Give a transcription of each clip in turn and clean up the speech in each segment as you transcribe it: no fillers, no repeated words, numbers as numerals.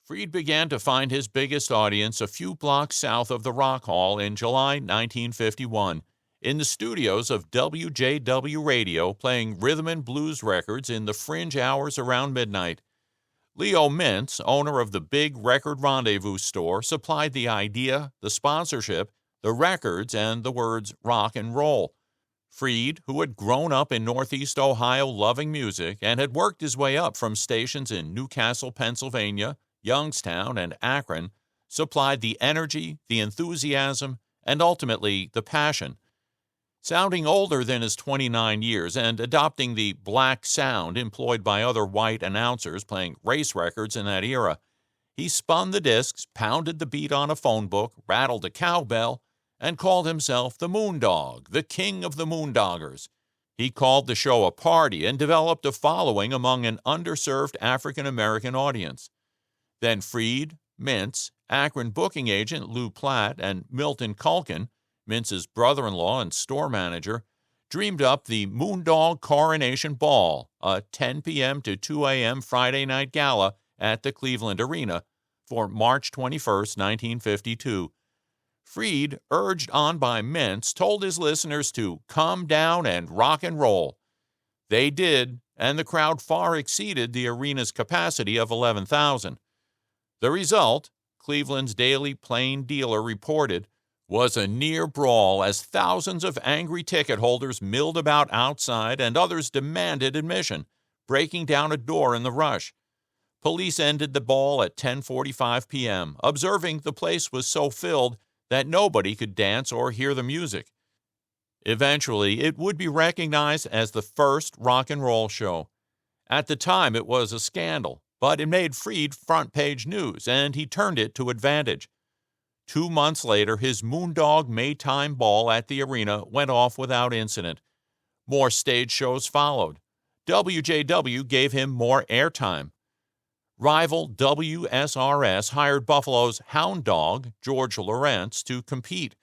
Freed began to find his biggest audience a few blocks south of the Rock Hall in July 1951, in the studios of WJW Radio, playing rhythm and blues records in the fringe hours around midnight. Leo Mintz, owner of the Big Record Rendezvous store, supplied the idea, the sponsorship, the records, and the words rock and roll. Freed, who had grown up in Northeast Ohio loving music and had worked his way up from stations in Newcastle, Pennsylvania, Youngstown, and Akron, supplied the energy, the enthusiasm, and ultimately the passion. Sounding older than his 29 years and adopting the black sound employed by other white announcers playing race records in that era, he spun the discs, pounded the beat on a phone book, rattled a cowbell, and called himself the Moondog, the king of the Moondoggers. He called the show a party and developed a following among an underserved African-American audience. Then Freed, Mintz, Akron booking agent Lou Platt, and Milton Culkin, Mintz's brother-in-law and store manager, dreamed up the Moondog Coronation Ball, a 10 p.m. to 2 a.m. Friday night gala at the Cleveland Arena, for March 21, 1952. Freed, urged on by Mintz, told his listeners to calm down and rock and roll. They did, and the crowd far exceeded the arena's capacity of 11,000. The result, Cleveland's Daily Plain Dealer reported, was a near brawl as thousands of angry ticket holders milled about outside and others demanded admission, breaking down a door in the rush. Police ended the ball at 10:45 p.m., observing the place was so filled that nobody could dance or hear the music. Eventually, it would be recognized as the first rock and roll show. At the time, it was a scandal, but it made Freed front-page news, and he turned it to advantage. 2 months later, his Moondog Maytime Ball at the arena went off without incident. More stage shows followed. WJW gave him more airtime. Rival WSRS hired Buffalo's hound dog, George Lawrence, to compete.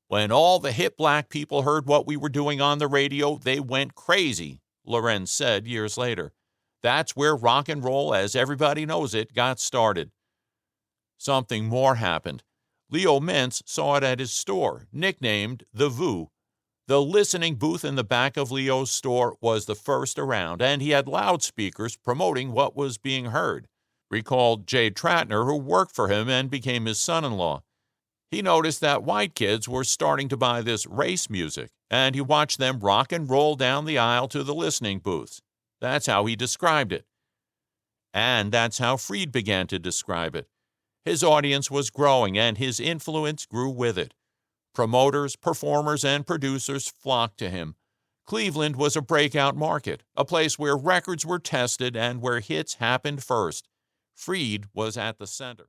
When all the hip black people heard what we were doing on the radio, they went crazy, Lawrence said years later. That's where rock and roll, as everybody knows it, got started. Something more happened. Leo Mintz saw it at his store, nicknamed the VU. The listening booth in the back of Leo's store was the first around, and he had loudspeakers promoting what was being heard, recalled Jay Tratner, who worked for him and became his son-in-law. He noticed that white kids were starting to buy this race music, and he watched them rock and roll down the aisle to the listening booths. That's how he described it. And that's how Freed began to describe it. His audience was growing, and his influence grew with it. Promoters, performers, and producers flocked to him. Cleveland was a breakout market, a place where records were tested and where hits happened first. Freed was at the center.